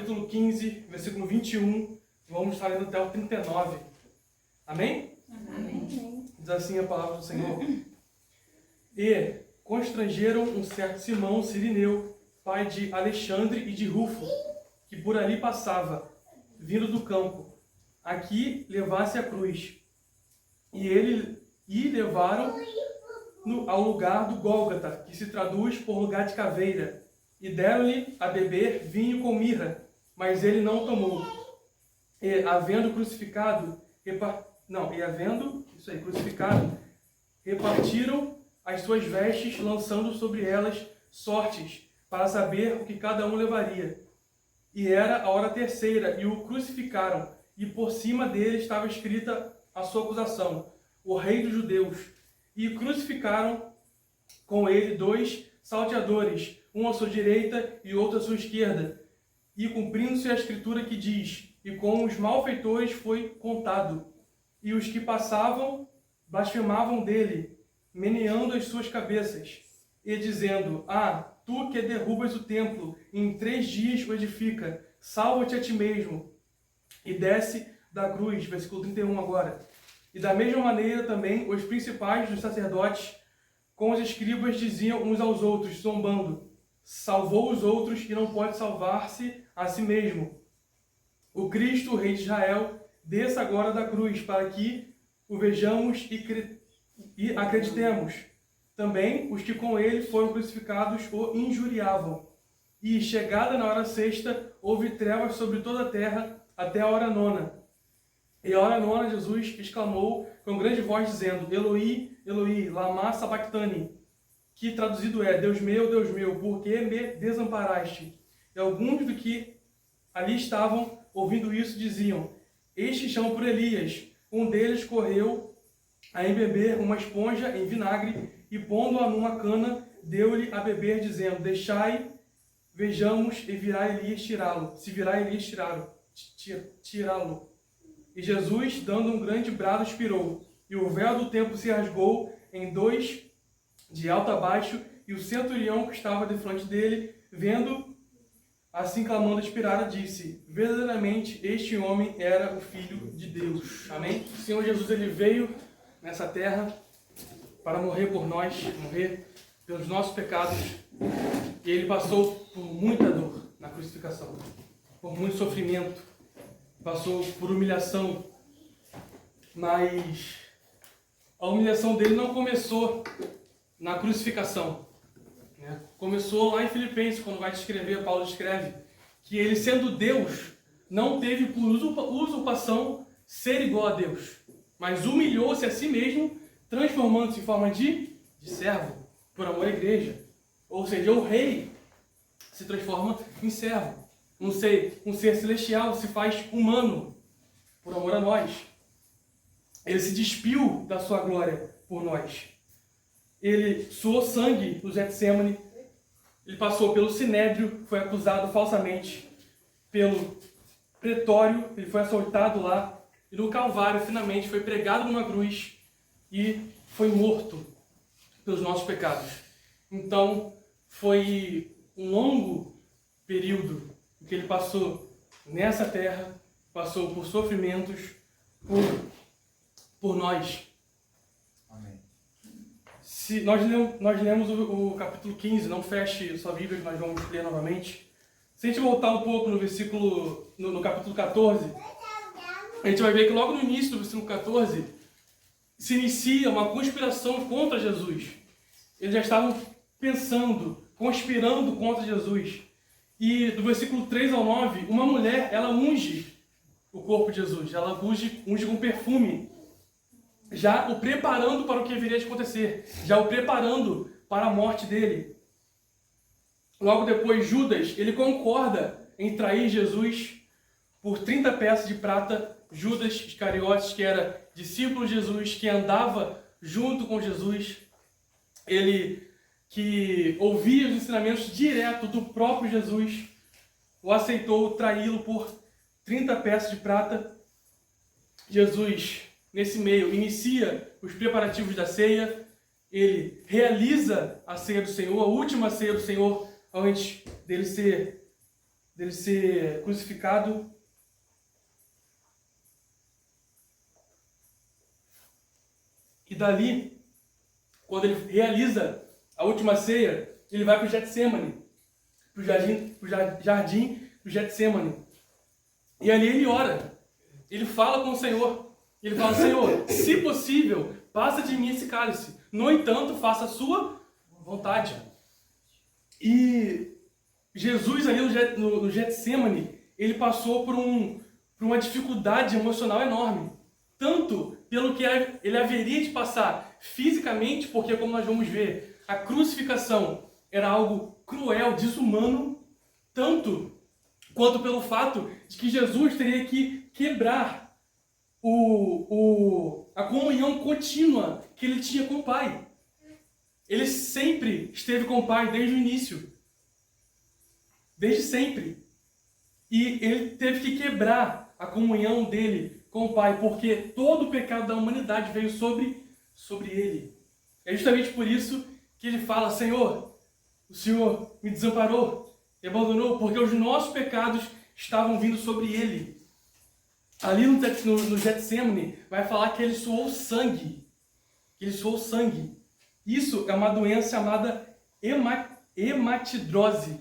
capítulo 15, versículo 21, vamos estar lendo até o 39. Amém? Amém. Diz assim a palavra do Senhor. E constrangeram um certo Simão Cirineu, pai de Alexandre e de Rufo, que por ali passava, vindo do campo, aqui levasse a cruz. E levaram ao lugar do Gólgota, que se traduz por lugar de caveira, e deram-lhe a beber vinho com mirra, mas ele não tomou. E havendo crucificado, repartiram as suas vestes, lançando sobre elas sortes, para saber o que cada um levaria. E era a hora terceira, e o crucificaram, e por cima dele estava escrita a sua acusação: o Rei dos Judeus. E crucificaram com ele 2 salteadores, um à sua direita e outro à sua esquerda. E cumprindo-se a escritura que diz: e com os malfeitores foi contado. E os que passavam blasfemavam dele, meneando as suas cabeças, e dizendo: tu que derrubas o templo, em 3 dias o edifica, salva-te a ti mesmo. E desce da cruz, versículo 31 agora. E da mesma maneira também os principais dos sacerdotes com os escribas diziam uns aos outros, zombando: salvou os outros e não pode salvar-se a si mesmo. O Cristo, o Rei de Israel, desça agora da cruz, para que o vejamos e acreditemos. Também os que com ele foram crucificados o injuriavam. E, chegada na hora sexta, houve trevas sobre toda a terra até a hora nona. E a hora nona, Jesus exclamou com grande voz, dizendo: Eloi, Eloi, lama sabachthani, que traduzido é: Deus meu, por que me desamparaste? E alguns do que ali estavam, ouvindo isso, diziam: Estes chamam por Elias. Um deles correu a embeber uma esponja em vinagre e, pondo-a numa cana, deu-lhe a beber, dizendo: Deixai, vejamos, e virá Elias tirá-lo. Se virá Elias tirá-lo. E Jesus, dando um grande brado, expirou. E o véu do templo se rasgou em 2, de alto a baixo, e o centurião que estava defronte dele, vendo assim clamando expirara, disse: verdadeiramente este homem era o Filho de Deus. Amém? O Senhor Jesus, ele veio nessa terra para morrer por nós, morrer pelos nossos pecados, e ele passou por muita dor na crucificação, por muito sofrimento, passou por humilhação, mas a humilhação dele não começou na crucificação. Começou lá em Filipenses, quando vai descrever, Paulo descreve que ele, sendo Deus, não teve por usurpação ser igual a Deus, mas humilhou-se a si mesmo, transformando-se em forma de servo, por amor à igreja. Ou seja, o rei se transforma em servo. Um ser celestial se faz humano, por amor a nós. Ele se despiu da sua glória por nós. Ele suou sangue no Getsêmani. Ele passou pelo Sinédrio, foi acusado falsamente pelo pretório, ele foi açoitado lá, e no Calvário, finalmente, foi pregado numa cruz e foi morto pelos nossos pecados. Então, foi um longo período que ele passou nessa terra, passou por sofrimentos por nós. Amém. Se nós lemos o capítulo 15, não feche sua Bíblia, que nós vamos ler novamente. Se a gente voltar um pouco no capítulo 14, a gente vai ver que logo no início do versículo 14 se inicia uma conspiração contra Jesus. Eles já estavam pensando, conspirando contra Jesus. E do versículo 3 ao 9, uma mulher, ela unge o corpo de Jesus, ela unge com perfume, já o preparando para o que viria a acontecer, já o preparando para a morte dele. Logo depois, Judas, ele concorda em trair Jesus por 30 peças de prata. Judas Iscariotes, que era discípulo de Jesus, que andava junto com Jesus, ele que ouvia os ensinamentos direto do próprio Jesus, o aceitou traí-lo por 30 peças de prata. Jesus, nesse meio, inicia os preparativos da ceia, ele realiza a ceia do Senhor, a última ceia do Senhor, antes dele ser dele ser crucificado. E dali, quando ele realiza a última ceia, ele vai para o Getsemane, para o jardim do Getsemane. E ali ele ora, ele fala com o Senhor. Ele fala: Senhor, se possível, passa de mim esse cálice. No entanto, faça a sua vontade. E Jesus ali no Getsemane, ele passou por uma dificuldade emocional enorme. Tanto pelo que ele haveria de passar fisicamente, porque, como nós vamos ver, a crucificação era algo cruel, desumano, tanto quanto pelo fato de que Jesus teria que quebrar a comunhão contínua que ele tinha com o Pai. Ele sempre esteve com o Pai desde o início. Desde sempre. E ele teve que quebrar a comunhão dele com o Pai, porque todo o pecado da humanidade veio sobre ele. É justamente por isso que ele fala: Senhor, o Senhor me desamparou, me abandonou, porque os nossos pecados estavam vindo sobre ele. Ali no Getsemane, vai falar que ele suou sangue. Que ele suou sangue. Isso é uma doença chamada hematidrose,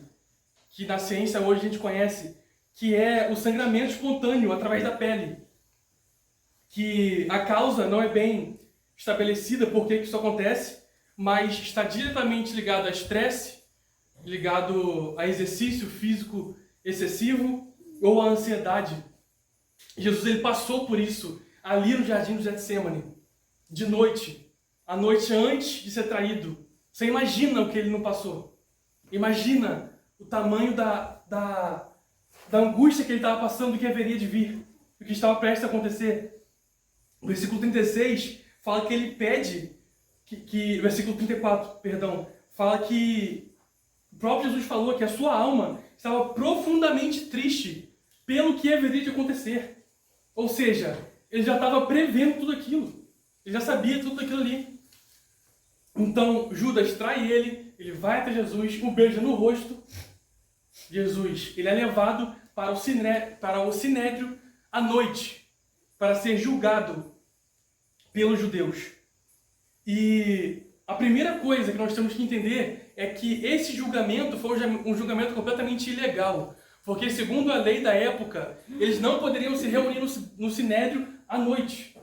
que na ciência hoje a gente conhece, que é o sangramento espontâneo através da pele. Que a causa não é bem estabelecida por que isso acontece, mas está diretamente ligado a estresse, ligado a exercício físico excessivo ou a ansiedade. Jesus ele passou por isso ali no jardim do Getsemane, de noite, a noite antes de ser traído. Você imagina o que ele não passou? Imagina o tamanho da angústia que ele estava passando, do que haveria de vir, do que estava prestes a acontecer. O versículo 36 fala que ele pede, versículo 34, perdão, fala que o próprio Jesus falou que a sua alma estava profundamente triste pelo que haveria de acontecer. Ou seja, ele já estava prevendo tudo aquilo. Ele já sabia tudo aquilo ali. Então, Judas trai ele vai até Jesus, o beija no rosto. Jesus, ele é levado para o Sinédrio à noite, para ser julgado pelos judeus. E a primeira coisa que nós temos que entender é que esse julgamento foi um julgamento completamente ilegal. Porque, segundo a lei da época, eles não poderiam se reunir no Sinédrio à noite.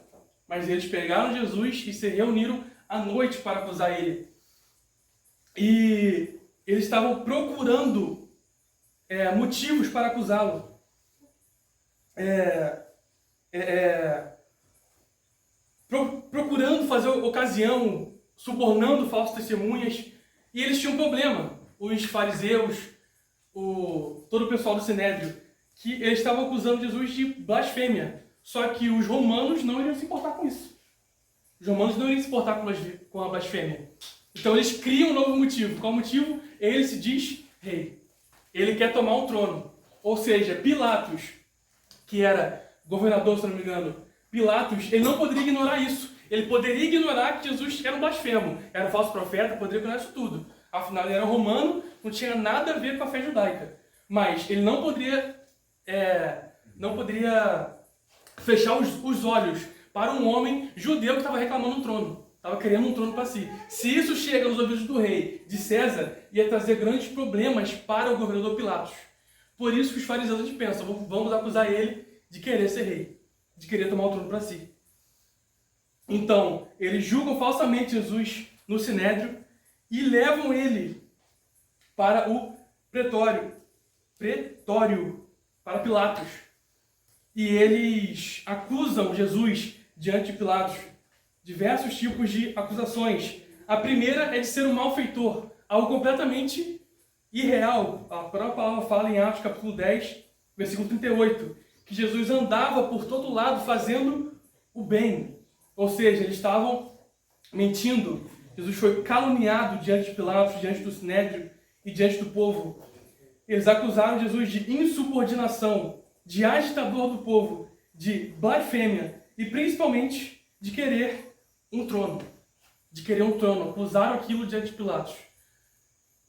Mas eles pegaram Jesus e se reuniram à noite para acusar ele. E eles estavam procurando motivos para acusá-lo. Procurando fazer ocasião, subornando falsas testemunhas. E eles tinham um problema. Os fariseus, todo o pessoal do Sinédrio, que eles estavam acusando Jesus de blasfêmia. Só que os romanos não iriam se importar com isso. Os romanos não iriam se importar com a blasfêmia. Então eles criam um novo motivo. Qual motivo? Ele se diz rei. Ele quer tomar um trono. Ou seja, Pilatos, que era governador, se não me engano, Pilatos, ele não poderia ignorar isso. Ele poderia ignorar que Jesus era um blasfemo, era um falso profeta, poderia ignorar isso tudo. Afinal, ele era romano, não tinha nada a ver com a fé judaica. Mas ele não poderia fechar os olhos para um homem judeu que estava reclamando um trono. Estava querendo um trono para si. Se isso chega nos ouvidos do rei, de César, ia trazer grandes problemas para o governador Pilatos. Por isso que os fariseus pensam: vamos acusar ele de querer ser rei, de querer tomar o trono para si. Então, eles julgam falsamente Jesus no Sinédrio e levam ele para o pretório, para Pilatos. E eles acusam Jesus diante de Pilatos. Diversos tipos de acusações. A primeira é de ser um malfeitor, algo completamente irreal. A própria palavra fala em Atos capítulo 10, versículo 38, que Jesus andava por todo lado fazendo o bem. Ou seja, eles estavam mentindo. Jesus foi caluniado diante de Pilatos, diante do Sinédrio e diante do povo. Eles acusaram Jesus de insubordinação, de agitador do povo, de blasfêmia e principalmente de querer um trono. De querer um trono. Acusaram aquilo diante de Pilatos.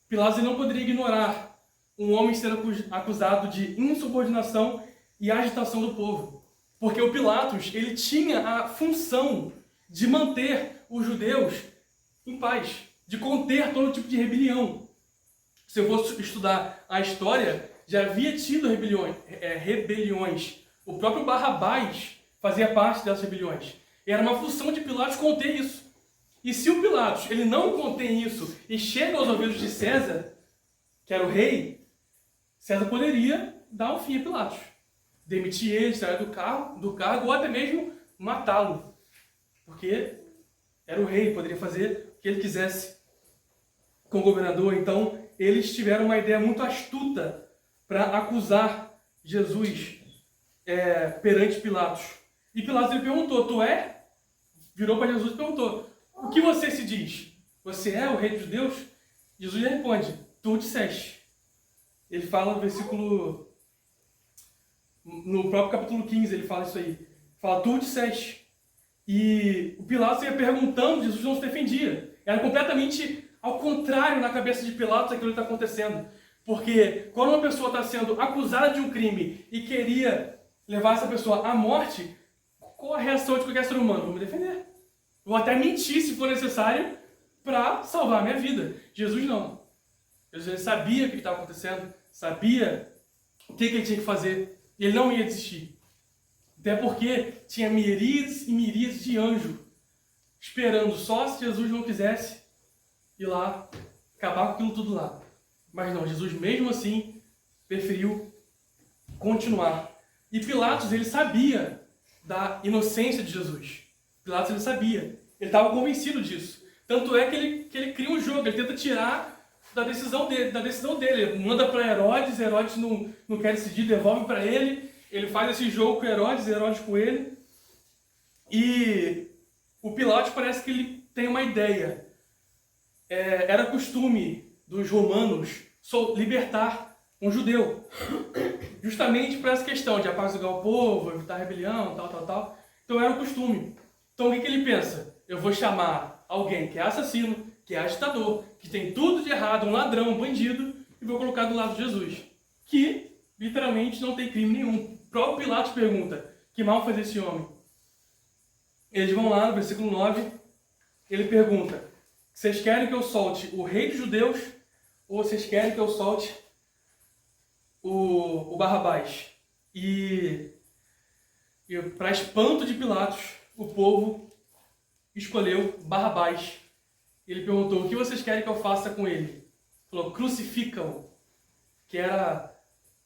Pilatos não poderia ignorar um homem sendo acusado de insubordinação e agitação do povo. Porque o Pilatos, ele tinha a função de manter os judeus em paz, de conter todo tipo de rebelião. Se eu fosse estudar a história, já havia tido rebeliões. O próprio Barrabás fazia parte dessas rebeliões. Era uma função de Pilatos conter isso. E se o Pilatos ele não contém isso e chega aos ouvidos de César, que era o rei, César poderia dar um fim a Pilatos. Demitir ele, sair do cargo ou até mesmo matá-lo. Porque era o rei, poderia fazer o que ele quisesse com o governador. Então, eles tiveram uma ideia muito astuta para acusar Jesus perante Pilatos. E Pilatos ele perguntou, tu é? Virou para Jesus e perguntou, o que você se diz? Você é o rei dos judeus? Jesus lhe responde, tu disseste. Ele fala no versículo, no próprio capítulo 15, ele fala isso aí. Fala, tu disseste. E o Pilatos ia perguntando, Jesus não se defendia. Era completamente ao contrário na cabeça de Pilatos aquilo que está acontecendo. Porque quando uma pessoa está sendo acusada de um crime e queria levar essa pessoa à morte, qual a reação de qualquer ser humano? Vou me defender. Vou até mentir se for necessário para salvar a minha vida. Jesus não. Jesus sabia o que estava acontecendo, sabia o que ele tinha que fazer e ele não ia desistir. Até porque tinha miríades e miríades de anjos esperando só se Jesus não quisesse ir lá, acabar com aquilo tudo lá. Mas não, Jesus mesmo assim preferiu continuar. E Pilatos, ele sabia da inocência de Jesus. Pilatos, ele sabia. Ele estava convencido disso. Tanto é que ele cria um jogo, ele tenta tirar da decisão dele. Ele manda para Herodes não quer decidir, devolve para ele. Ele faz esse jogo com Herodes com ele. E o Pilatos parece que ele tem uma ideia. Era costume dos romanos libertar um judeu. Justamente para essa questão de apaziguar o povo, evitar rebelião, tal. Então era o costume. Então o que ele pensa? Eu vou chamar alguém que é assassino, que é agitador, que tem tudo de errado, um ladrão, um bandido, e vou colocar do lado de Jesus. Que literalmente não tem crime nenhum. O próprio Pilatos pergunta, que mal fez esse homem? Eles vão lá no versículo 9, ele pergunta, vocês querem que eu solte o rei dos judeus ou vocês querem que eu solte o Barrabás? E para espanto de Pilatos, o povo escolheu Barrabás. Ele perguntou, o que vocês querem que eu faça com ele? Falou, crucifica-o, que era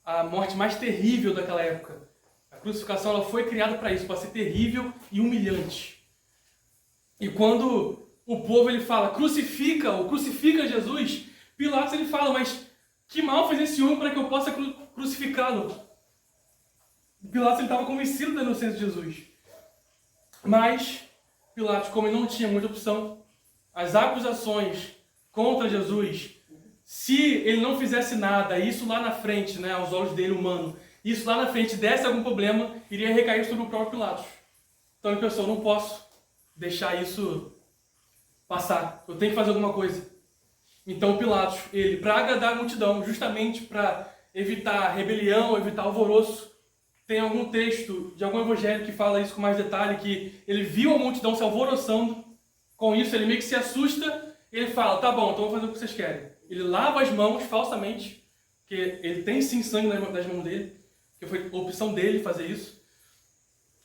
a morte mais terrível daquela época. A crucificação ela foi criada para isso, para ser terrível e humilhante. E quando o povo ele fala, crucifica-o, crucifica Jesus, Pilatos ele fala, mas que mal fez esse homem para que eu possa crucificá-lo? Pilatos estava convencido da inocência de Jesus. Mas Pilatos, como ele não tinha muita opção, as acusações contra Jesus, se ele não fizesse nada, isso lá na frente, né, aos olhos dele humano, isso lá na frente desse algum problema, iria recair sobre o próprio Pilatos. Então ele pensou, não posso deixar isso passar, eu tenho que fazer alguma coisa. Então Pilatos, ele, para agradar a multidão, justamente para evitar rebelião, evitar alvoroço, tem algum texto de algum evangelho que fala isso com mais detalhe, que ele viu a multidão se alvoroçando, com isso ele meio que se assusta, e ele fala, tá bom, então eu vou fazer o que vocês querem. Ele lava as mãos falsamente, porque ele tem sim sangue nas mãos dele, que foi a opção dele fazer isso.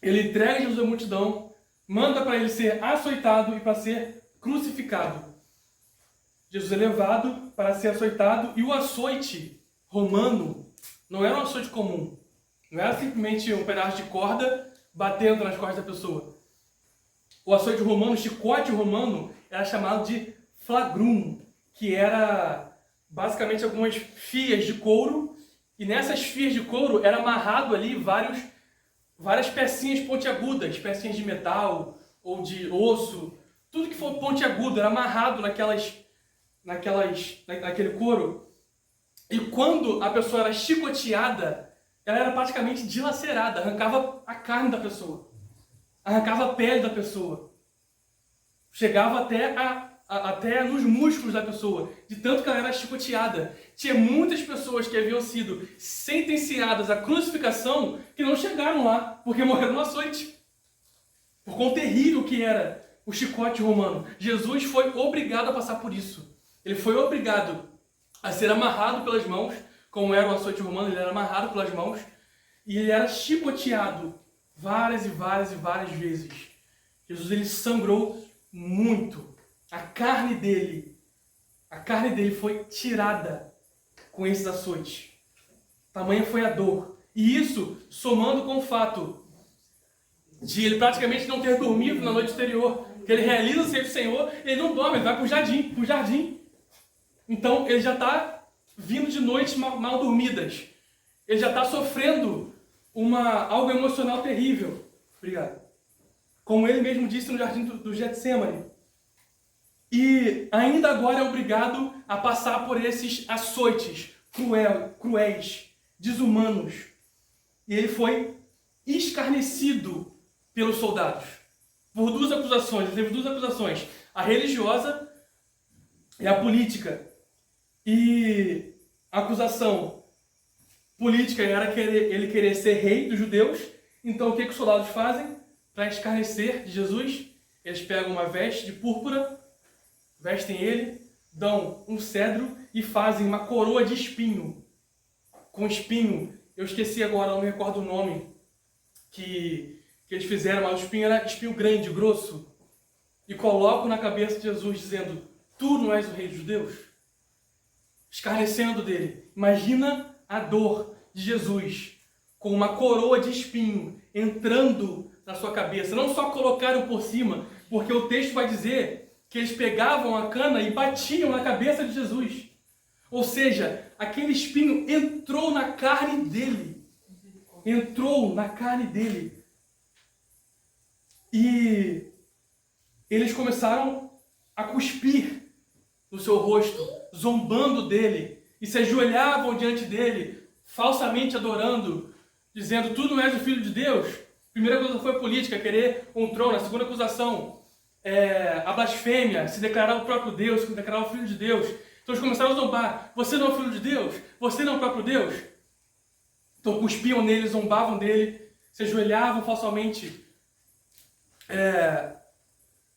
Ele entrega Jesus à multidão, manda para ele ser açoitado e para ser crucificado. Jesus é levado para ser açoitado, e o açoite romano não era um açoite comum. Não era simplesmente um pedaço de corda batendo nas costas da pessoa. O açoite romano, o chicote romano, era chamado de flagrum, que era basicamente algumas fias de couro, e nessas fias de couro era amarrado ali várias pecinhas pontiagudas, pecinhas de metal ou de osso, tudo que for pontiagudo era amarrado naquele couro. E quando a pessoa era chicoteada, ela era praticamente dilacerada, arrancava a carne da pessoa, arrancava a pele da pessoa, chegava até a até nos músculos da pessoa, de tanto que ela era chicoteada. Tinha muitas pessoas que haviam sido sentenciadas à crucificação que não chegaram lá, porque morreram no açoite. Por quão terrível que era o chicote romano. Jesus foi obrigado a passar por isso. Ele foi obrigado a ser amarrado pelas mãos, como era o açoite romano, ele era amarrado pelas mãos, e ele era chicoteado várias e várias e várias vezes. Jesus, ele sangrou muito. A carne dele foi tirada com esses açoites. Tamanha foi a dor. E isso, somando com o fato de ele praticamente não ter dormido na noite anterior, que ele realiza o serviço do Senhor, ele não dorme, ele vai para o jardim. Então, ele já está vindo de noites mal dormidas. Ele já está sofrendo algo emocional terrível. Obrigado. Como ele mesmo disse no jardim do Getsêmani. E ainda agora é obrigado a passar por esses açoites cruéis, desumanos. E ele foi escarnecido pelos soldados. Por duas acusações. Ele teve duas acusações. A religiosa e a política. E a acusação política era ele querer ser rei dos judeus. Então o que os soldados fazem para escarnecer de Jesus? Eles pegam uma veste de púrpura, vestem ele, dão um cedro e fazem uma coroa de espinho. Com espinho, eu esqueci agora, não me recordo o nome que eles fizeram, mas o espinho era espinho grande, grosso. E colocam na cabeça de Jesus dizendo: tu não és o rei dos judeus? Escarnecendo dele. Imagina a dor de Jesus com uma coroa de espinho entrando na sua cabeça. Não só colocaram por cima, porque o texto vai dizer que eles pegavam a cana e batiam na cabeça de Jesus. Ou seja, aquele espinho entrou na carne dele. Entrou na carne dele. E eles começaram a cuspir no seu rosto, zombando dele, e se ajoelhavam diante dele, falsamente adorando, dizendo: tu não és o Filho de Deus. A primeira acusação foi a política, querer um trono. A segunda acusação a blasfêmia, se declarar o próprio Deus, se declarar o Filho de Deus. Então eles começaram a zombar: você não é o Filho de Deus? Você não é o próprio Deus? Então cuspiam nele, zombavam dele, se ajoelhavam falsamente,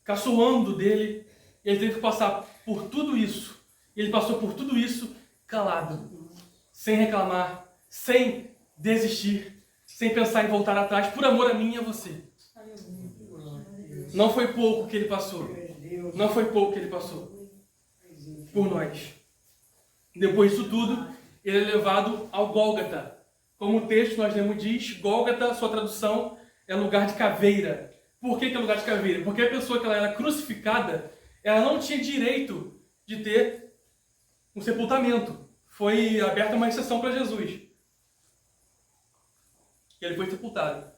caçoando dele. E ele teve que passar por tudo isso. E ele passou por tudo isso calado, sem reclamar, sem desistir, sem pensar em voltar atrás, por amor a mim e a você. Não foi pouco que ele passou. Não foi pouco que ele passou por nós. Depois disso tudo, ele é levado ao Gólgota. Como o texto nós lemos diz, Gólgota, sua tradução, é lugar de caveira. Por que é lugar de caveira? Porque a pessoa que ela era crucificada, ela não tinha direito de ter um sepultamento. Foi aberta uma exceção para Jesus. E ele foi sepultado.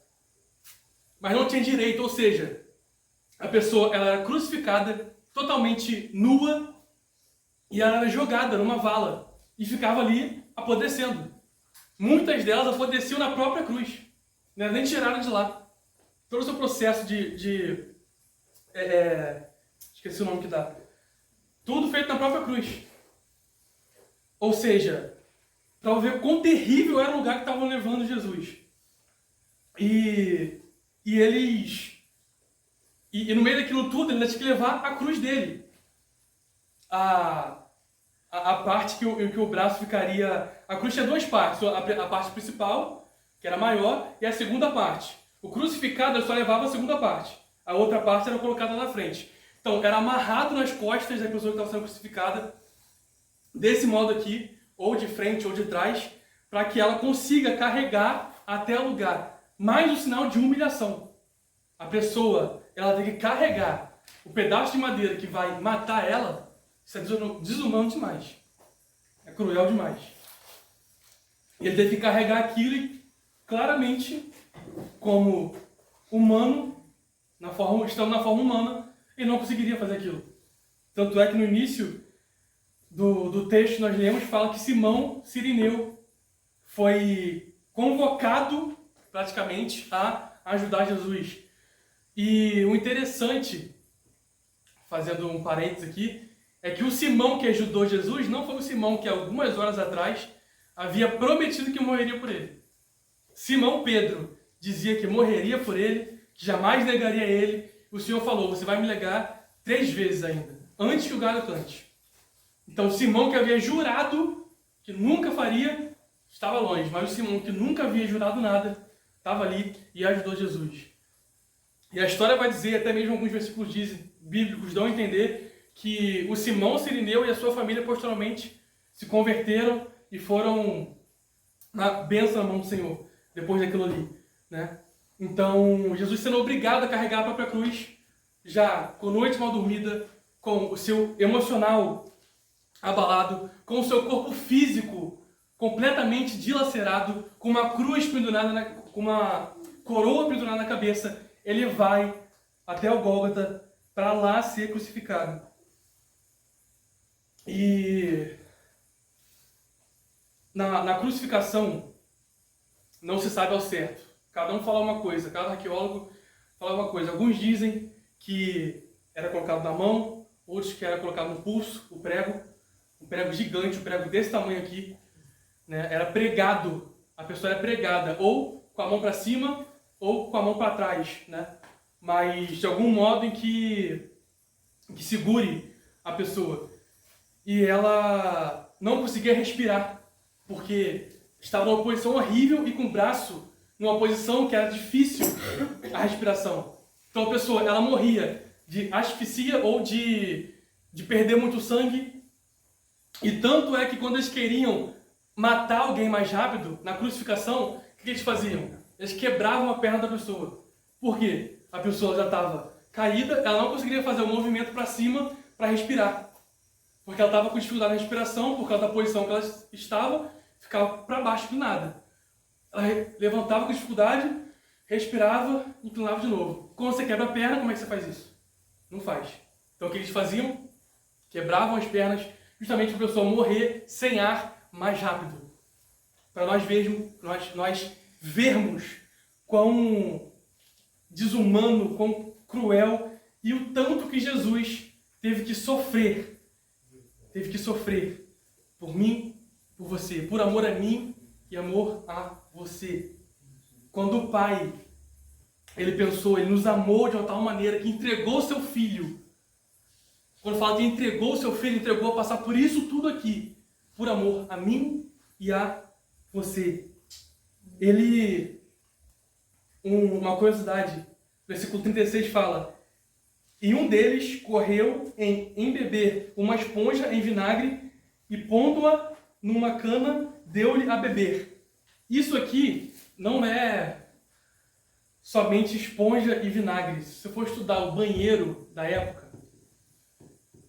Mas não tinha direito, ou seja, a pessoa ela era crucificada, totalmente nua, e ela era jogada numa vala. E ficava ali apodrecendo. Muitas delas apodreciam na própria cruz. Não era nem tiraram de lá. Todo o seu processo esqueci o nome que dá. Tudo feito na própria cruz. Ou seja, para ver quão terrível era o lugar que estavam levando Jesus. E no meio daquilo tudo, ele ainda tinha que levar a cruz dele. A parte que o braço ficaria... A cruz tinha duas partes. A parte principal, que era maior, e a segunda parte. O crucificado só levava a segunda parte. A outra parte era colocada na frente. Então, era amarrado nas costas da pessoa que estava sendo crucificada, desse modo aqui, ou de frente ou de trás, para que ela consiga carregar até o lugar. Mais um sinal de humilhação. A pessoa, ela tem que carregar o pedaço de madeira que vai matar ela. Isso é desumano demais. É cruel demais. Ele teve que carregar aquilo e, claramente, como humano, estando na forma humana, ele não conseguiria fazer aquilo. Tanto é que no início do texto que nós lemos, fala que Simão Cirineu foi convocado, praticamente, a ajudar Jesus. E o interessante fazendo um parênteses aqui, é que o Simão que ajudou Jesus não foi o Simão que algumas horas atrás havia prometido que morreria por ele. Simão Pedro dizia que morreria por ele, que jamais negaria ele. O Senhor falou, você vai me negar 3 vezes ainda, antes que o galo cante. Então Simão que havia jurado que nunca faria, estava longe. Mas o Simão que nunca havia jurado nada, estava ali e ajudou Jesus. E a história vai dizer, até mesmo alguns versículos bíblicos dão a entender, que o Simão Cirineu e a sua família posteriormente se converteram e foram na bênção na mão do Senhor, depois daquilo ali, né? Então, Jesus sendo obrigado a carregar a própria cruz, já com noite mal dormida, com o seu emocional abalado, com o seu corpo físico completamente dilacerado, com uma cruz pendurada, com uma coroa pendurada na cabeça, ele vai até o Gólgota para lá ser crucificado. E na crucificação não se sabe ao certo. Cada um fala uma coisa, cada arqueólogo fala uma coisa. Alguns dizem que era colocado na mão, outros que era colocado no pulso, um prego gigante, um prego desse tamanho aqui, né? Era pregado, a pessoa era pregada, ou com a mão para cima, ou com a mão para trás, né? Mas de algum modo em que segure a pessoa. E ela não conseguia respirar, porque estava numa posição horrível e com o braço numa posição que era difícil a respiração. Então a pessoa, ela morria de asfixia ou de perder muito sangue. E tanto é que quando eles queriam matar alguém mais rápido, na crucificação, o que eles faziam? Eles quebravam a perna da pessoa. Por quê? A pessoa já estava caída, ela não conseguiria fazer o movimento para cima para respirar. Porque ela estava com dificuldade na respiração, por causa da posição que ela estava, ficava para baixo do nada. Ela levantava com dificuldade, respirava, inclinava de novo. Quando você quebra a perna, como é que você faz isso? Não faz. Então o que eles faziam? Quebravam as pernas, justamente para a pessoa morrer sem ar mais rápido. Para nós vermos quão desumano, quão cruel e o tanto que Jesus teve que sofrer por mim, por você, por amor a mim e amor a você. Quando o Pai, Ele pensou, Ele nos amou de uma tal maneira que entregou o seu Filho. Quando fala que entregou o seu Filho, entregou a passar por isso tudo aqui, por amor a mim e a você. Uma curiosidade, versículo 36 fala, e um deles correu em embeber uma esponja em vinagre e pondo-a numa cana, deu-lhe a beber. Isso aqui não é somente esponja e vinagre. Se você for estudar o banheiro da época,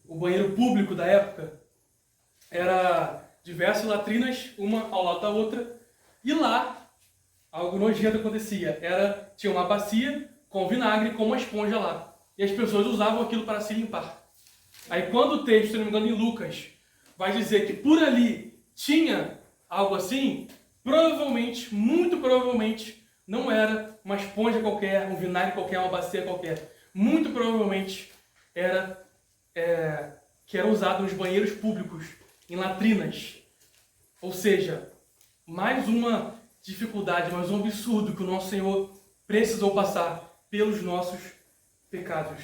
o banheiro público da época, era diversas latrinas, uma ao lado da outra, e lá algo nojento acontecia. Tinha uma bacia com vinagre, com uma esponja lá. E as pessoas usavam aquilo para se limpar. Aí quando o texto, se não me engano, em Lucas, vai dizer que por ali tinha algo assim, provavelmente, muito provavelmente, não era uma esponja qualquer, um vinagre qualquer, uma bacia qualquer. Muito provavelmente que era usado nos banheiros públicos, em latrinas. Ou seja, mais uma dificuldade, mais um absurdo que o nosso Senhor precisou passar pelos nossos pecados.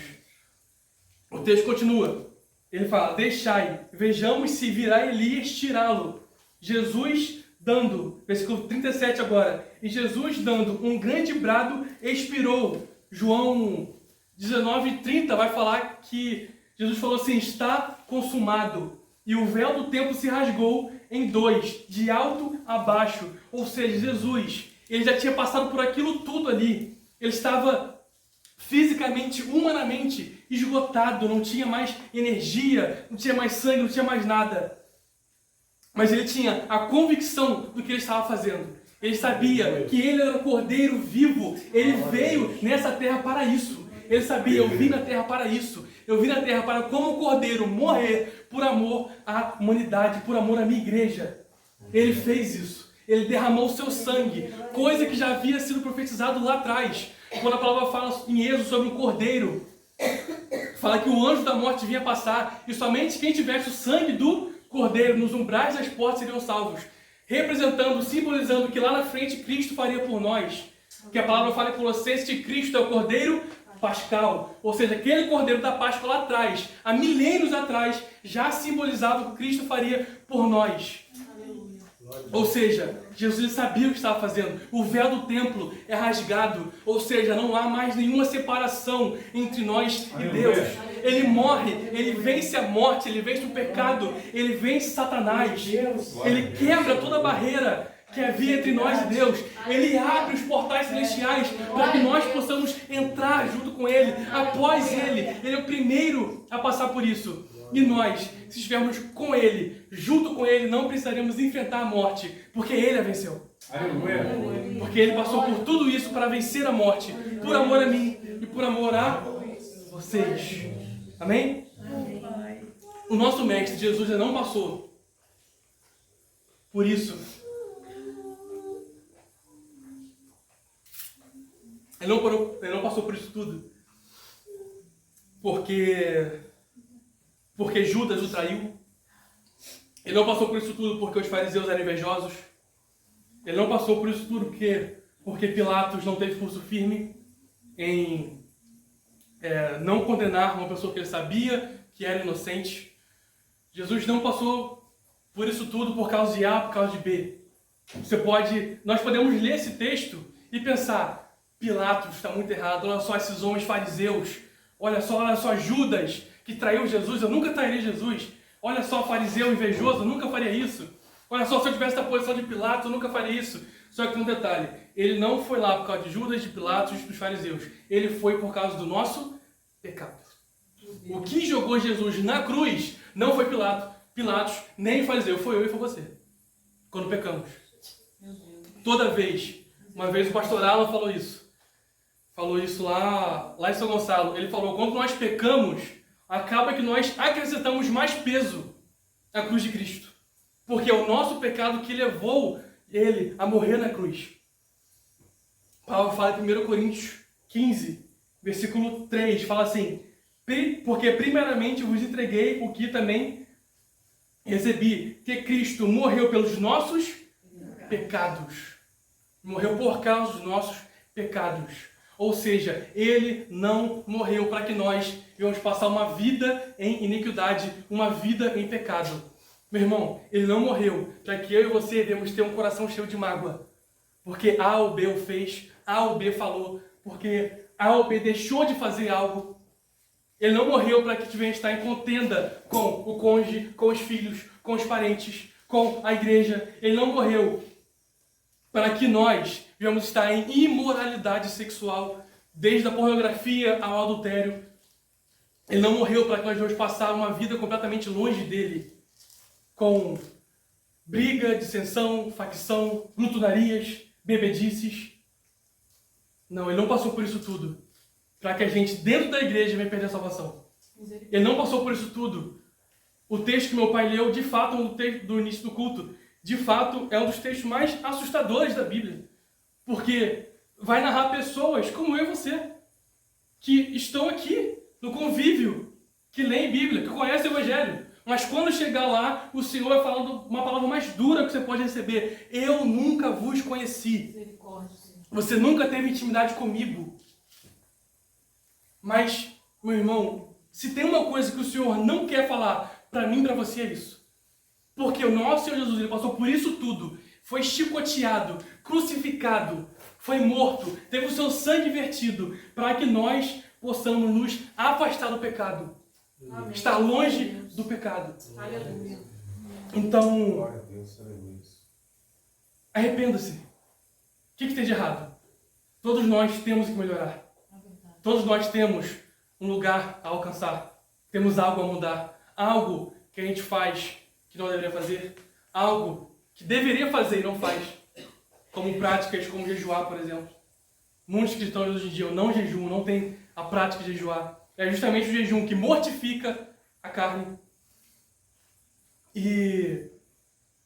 O texto continua. Ele fala, deixai, vejamos se virá Elias tirá-lo. Jesus dando, versículo 37 agora, e Jesus dando um grande brado, expirou. João 19:30 vai falar que Jesus falou assim, está consumado. E o véu do templo se rasgou em 2, de alto a baixo. Ou seja, Jesus, ele já tinha passado por aquilo tudo ali. Ele estava fisicamente, humanamente esgotado, não tinha mais energia, não tinha mais sangue, não tinha mais nada. Mas ele tinha a convicção do que ele estava fazendo. Ele sabia que ele era um cordeiro vivo. Ele veio nessa terra para isso. Ele sabia, eu vim na terra para isso. Eu vim na terra para, como cordeiro, morrer por amor à humanidade, por amor à minha igreja. Ele fez isso. Ele derramou o seu sangue, coisa que já havia sido profetizado lá atrás. Quando a palavra fala em Êxodo sobre um cordeiro, Fala que o anjo da morte vinha passar e somente quem tivesse o sangue do cordeiro nos umbrais das portas seriam salvos. Representando, simbolizando que lá na frente Cristo faria por nós. Que a palavra fala em Colossenses que Cristo é o cordeiro pascal. Ou seja, aquele cordeiro da Páscoa lá atrás, há milênios atrás, já simbolizava o que Cristo faria por nós. Ou seja, Jesus ele sabia o que estava fazendo. O véu do templo é rasgado. Ou seja, não há mais nenhuma separação entre nós e Deus. Ele morre, ele vence a morte, ele vence o pecado, ele vence Satanás. Ele quebra toda a barreira que havia entre nós e Deus. Ele abre os portais celestiais para que nós possamos entrar junto com Ele, após Ele. Ele é o primeiro a passar por isso. E nós, se estivermos com Ele, junto com Ele, não precisaríamos enfrentar a morte, porque Ele a venceu. Aleluia. Porque Ele passou por tudo isso para vencer a morte, por amor a mim e por amor a vocês. Amém? O nosso Mestre, Jesus, ele não passou por isso. Ele não passou por isso tudo porque Judas o traiu. Ele não passou por isso tudo porque os fariseus eram invejosos. Ele não passou por isso tudo porque Pilatos não teve pulso firme em não condenar uma pessoa que ele sabia que era inocente. Jesus não passou por isso tudo por causa de A, por causa de B. Nós podemos ler esse texto e pensar: Pilatos está muito errado, olha só esses homens fariseus, olha só Judas que traiu Jesus, eu nunca trairia Jesus. Olha só fariseu invejoso, eu nunca faria isso. Olha só, se eu tivesse na posição de Pilatos, eu nunca faria isso. Só que um detalhe, ele não foi lá por causa de Judas, de Pilatos, dos fariseus. Ele foi por causa do nosso pecado. O que jogou Jesus na cruz não foi Pilatos, nem fariseu, foi eu e foi você. Quando pecamos. Toda vez. Uma vez o pastor Alan falou isso. Falou isso lá em São Gonçalo. Ele falou, quando nós pecamos, acaba que nós acrescentamos mais peso à cruz de Cristo. Porque é o nosso pecado que levou ele a morrer na cruz. Paulo fala em 1 Coríntios 15, versículo 3, fala assim: porque primeiramente vos entreguei o que também recebi, que Cristo morreu pelos nossos pecados. Morreu por causa dos nossos pecados. Ou seja, ele não morreu para que nós íamos passar uma vida em iniquidade, uma vida em pecado. Meu irmão, ele não morreu para que eu e você devemos ter um coração cheio de mágoa. Porque A ou B o fez, A ou B falou, porque A ou B deixou de fazer algo. Ele não morreu para que tivemos estar em contenda com o cônjuge, com os filhos, com os parentes, com a igreja. Ele não morreu para que nós devemos estar em imoralidade sexual, desde a pornografia ao adultério. Ele não morreu para que nós devemos passar uma vida completamente longe dele, com briga, dissensão, facção, glutonarias, bebedices. Não, ele não passou por isso tudo para que a gente, dentro da igreja, venha perder a salvação. Ele não passou por isso tudo. O texto que meu pai leu, de fato, do início do culto, de fato, é um dos textos mais assustadores da Bíblia. Porque vai narrar pessoas como eu e você, que estão aqui no convívio, que leem Bíblia, que conhecem o Evangelho. Mas quando chegar lá, o Senhor vai falando uma palavra mais dura que você pode receber. Eu nunca vos conheci. Você nunca teve intimidade comigo. Mas, meu irmão, se tem uma coisa que o Senhor não quer falar para mim e para você, é isso. Porque o nosso Senhor Jesus, ele passou por isso tudo. Foi chicoteado, crucificado, foi morto, teve o seu sangue vertido, para que nós possamos nos afastar do pecado. Amém. Estar longe do pecado. Aleluia. Então, arrependa-se. O que tem de errado? Todos nós temos que melhorar. Todos nós temos um lugar a alcançar. Temos algo a mudar. Algo que a gente faz que não deveria fazer. Algo que deveria fazer e não faz. Como práticas como jejuar, por exemplo. Muitos cristãos hoje em dia não jejuam, não têm a prática de jejuar. É justamente o jejum que mortifica a carne. E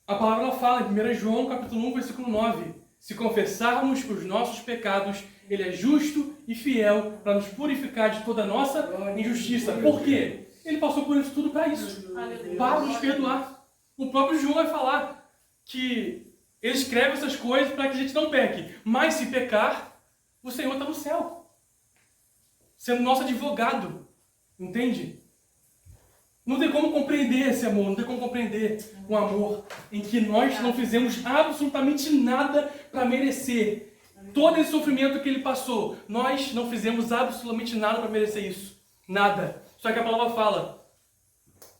a palavra fala em 1 João capítulo 1, versículo 9. Se confessarmos os nossos pecados, Ele é justo e fiel para nos purificar de toda a nossa injustiça. Por quê? Ele passou por isso tudo para isso. Para nos perdoar. O próprio João vai falar que ele escreve essas coisas para que a gente não peque. Mas se pecar, o Senhor está no céu, sendo nosso advogado. Entende? Não tem como compreender esse amor, não tem como compreender um amor em que nós não fizemos absolutamente nada para merecer. Todo esse sofrimento que ele passou, nós não fizemos absolutamente nada para merecer isso. Nada. Só que a palavra fala,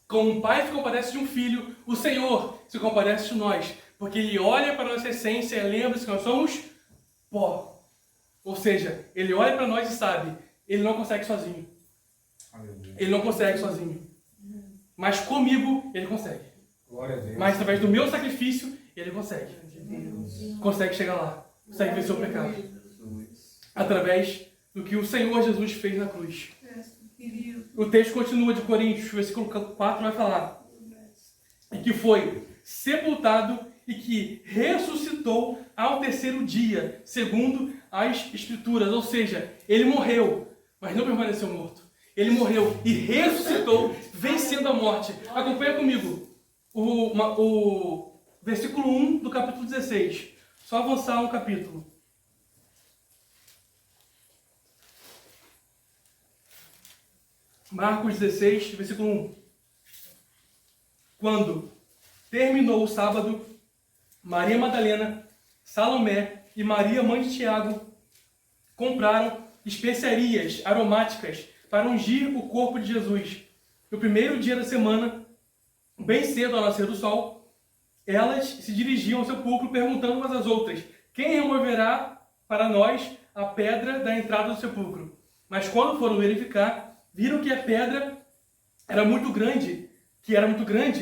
como um pai se compadece de um filho, o Senhor se compadece de nós. Porque Ele olha para a nossa essência e lembra-se que nós somos pó. Ou seja, Ele olha para nós e sabe, Ele não consegue sozinho. Ele não consegue sozinho. Mas comigo, Ele consegue. Mas através do meu sacrifício, Ele consegue. Consegue chegar lá. Consegue vencer o pecado. Através do que o Senhor Jesus fez na cruz. O texto continua de Coríntios, versículo 4 vai falar. E que foi sepultado e que ressuscitou ao terceiro dia, segundo as Escrituras. Ou seja, Ele morreu, mas não permaneceu morto. Ele morreu e ressuscitou, vencendo a morte. Acompanha comigo o versículo 1 do capítulo 16. Só avançar um capítulo. Marcos 16, versículo 1. Quando terminou o sábado, Maria Madalena, Salomé e Maria, mãe de Tiago, compraram especiarias aromáticas para ungir o corpo de Jesus. No primeiro dia da semana, bem cedo ao nascer do sol, elas se dirigiam ao sepulcro perguntando umas às outras: quem removerá para nós a pedra da entrada do sepulcro? Mas quando foram verificar, viram que a pedra era muito grande,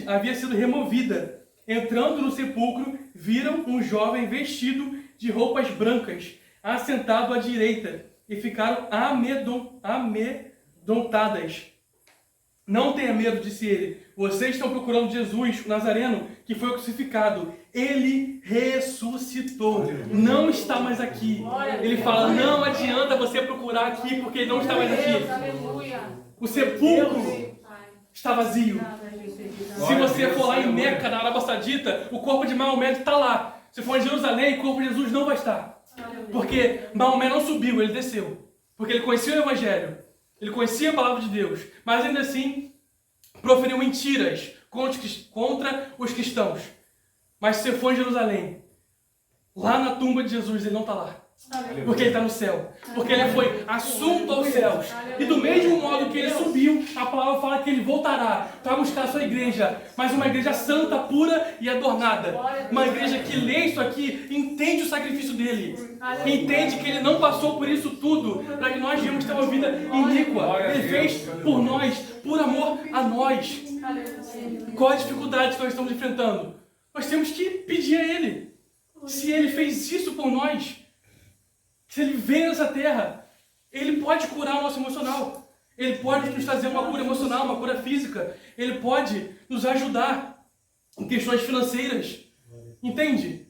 havia sido removida. Entrando no sepulcro, viram um jovem vestido de roupas brancas, assentado à direita, e ficaram amedrontadas. Não tenha medo, disse ele. Vocês estão procurando Jesus, o Nazareno, que foi crucificado. Ele ressuscitou. Não está mais aqui. Ele fala, não adianta você procurar aqui, porque ele não está mais aqui. O sepulcro está vazio. Se você for lá em Meca, na Arábia Saudita, o corpo de Maomé está lá. Se for em Jerusalém, o corpo de Jesus não vai estar. Porque Maomé não subiu, ele desceu. Porque ele conhecia o Evangelho. Ele conhecia a palavra de Deus. Mas ainda assim, proferiu mentiras contra os cristãos. Mas se você for em Jerusalém, lá na tumba de Jesus, ele não está lá. Porque ele está no céu. Porque ele foi assunto aos céus. E do mesmo modo que ele subiu, a palavra fala que ele voltará para buscar a sua igreja. Mas uma igreja santa, pura e adornada. Uma igreja que lê isso aqui, entende o sacrifício dele. Entende que ele não passou por isso tudo para que nós viemos ter uma vida iníqua. Ele fez por nós, por amor a nós. Qual a dificuldade que nós estamos enfrentando? Nós temos que pedir a ele. Se ele fez isso por nós, se ele veio nessa terra, ele pode curar o nosso emocional. Ele pode nos trazer uma cura emocional, uma cura física. Ele pode nos ajudar em questões financeiras. Entende?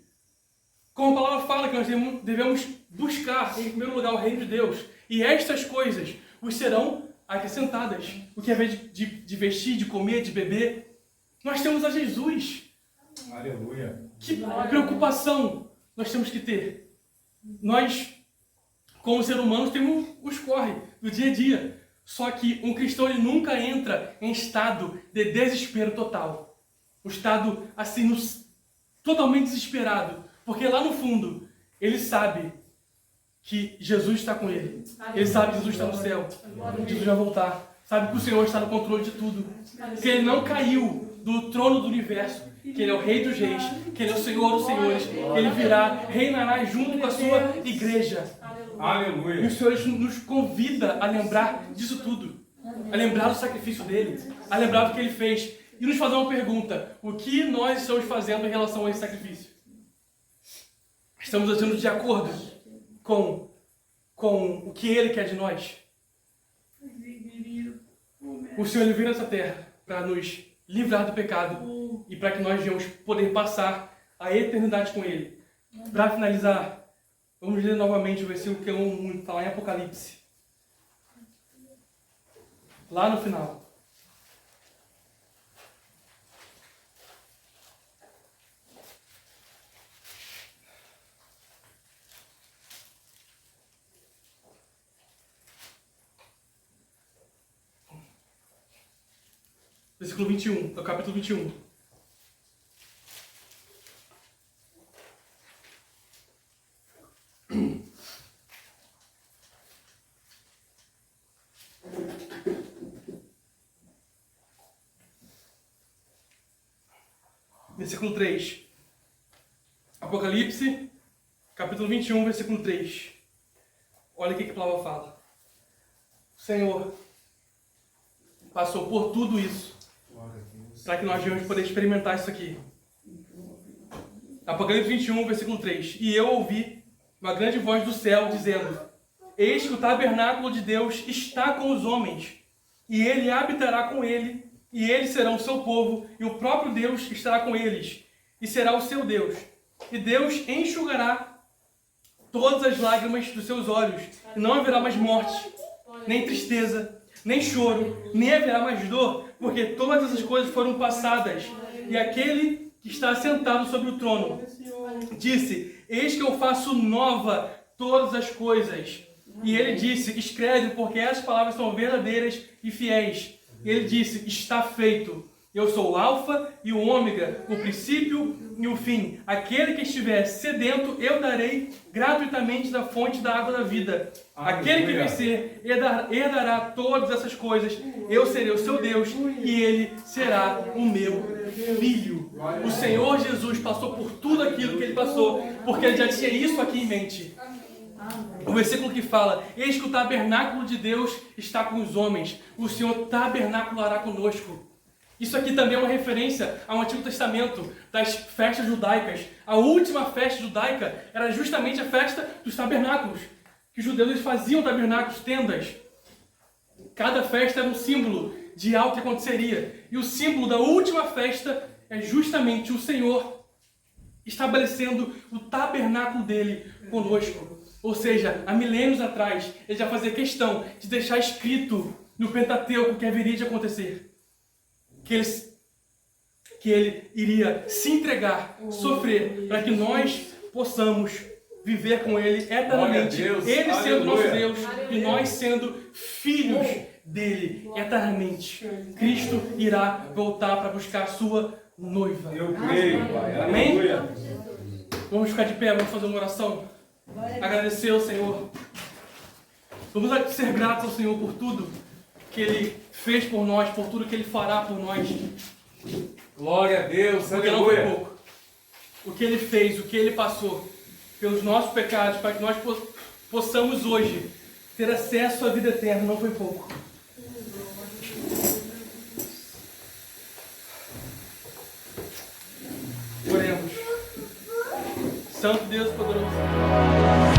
Como a palavra fala que nós devemos buscar, em primeiro lugar, o reino de Deus. E estas coisas os serão acrescentadas. O que é de vestir, de comer, de beber. Nós temos a Jesus. Aleluia. Que preocupação nós temos que ter? Nós, como ser humano, temos os corre do dia a dia. Só que um cristão ele nunca entra em estado de desespero total. Um estado assim, totalmente desesperado. Porque lá no fundo, ele sabe que Jesus está com ele. Ele sabe que Jesus está no céu. Jesus vai voltar. Sabe que o Senhor está no controle de tudo. Que ele não caiu do trono do universo. Que ele é o Rei dos Reis. Que ele é o Senhor dos Senhores. Que ele virá, reinará junto com a sua igreja. Aleluia. E o Senhor nos convida a lembrar disso tudo. A lembrar do sacrifício dele. A lembrar do que ele fez. E nos fazer uma pergunta. O que nós estamos fazendo em relação a esse sacrifício? Estamos agindo de acordo com o que ele quer de nós? O Senhor ele veio nessa terra para nos livrar do pecado e para que nós venhamos poder passar a eternidade com ele. Para finalizar, Vamos ler novamente o versículo que eu amo muito, está lá em Apocalipse. Lá no final. Versículo 21, é o capítulo 21. Versículo 3. Apocalipse, capítulo 21, versículo 3. Olha o que a palavra fala. O Senhor passou por tudo isso para que nós venhamos poder experimentar isso aqui. Apocalipse 21, versículo 3. E eu ouvi uma grande voz do céu dizendo: Eis que o tabernáculo de Deus está com os homens, e ele habitará com ele, e eles serão o seu povo, e o próprio Deus estará com eles, e será o seu Deus. E Deus enxugará todas as lágrimas dos seus olhos, e não haverá mais morte, nem tristeza, nem choro, nem haverá mais dor, porque todas essas coisas foram passadas. E aquele que está sentado sobre o trono disse: Eis que eu faço nova todas as coisas. E ele disse: Escreve, porque essas palavras são verdadeiras e fiéis. E ele disse: Está feito. Eu sou o Alfa e o Ômega, o princípio e o fim. Aquele que estiver sedento, eu darei gratuitamente da fonte da água da vida. Aquele que vencer herdará todas essas coisas. Eu serei o seu Deus e ele será o meu filho. O Senhor Jesus passou por tudo aquilo que ele passou, porque ele já tinha isso aqui em mente. O versículo que fala: Eis que o tabernáculo de Deus está com os homens. O Senhor tabernaculará conosco. Isso aqui também é uma referência ao Antigo Testamento, das festas judaicas. A última festa judaica era justamente a festa dos tabernáculos. Que os judeus eles faziam tabernáculos, tendas. Cada festa era um símbolo de algo que aconteceria. E o símbolo da última festa é justamente o Senhor estabelecendo o tabernáculo dele conosco. Ou seja, há milênios atrás, ele já fazia questão de deixar escrito no Pentateuco o que haveria de acontecer. Que ele iria se entregar, sofrer, para que nós possamos viver com ele eternamente. Ele sendo nosso Deus e nós sendo filhos dele eternamente. Cristo irá voltar para buscar a sua noiva. Eu creio, Pai. Amém? Aleluia. Vamos ficar de pé, vamos fazer uma oração. Agradecer ao Senhor. Vamos ser gratos ao Senhor por tudo que ele fez por nós, por tudo que ele fará por nós. Glória a Deus, Porque não foi aleluia. pouco. O que ele fez, o que ele passou pelos nossos pecados, para que nós possamos hoje ter acesso à vida eterna, não foi pouco. Oremos. Santo Deus poderoso.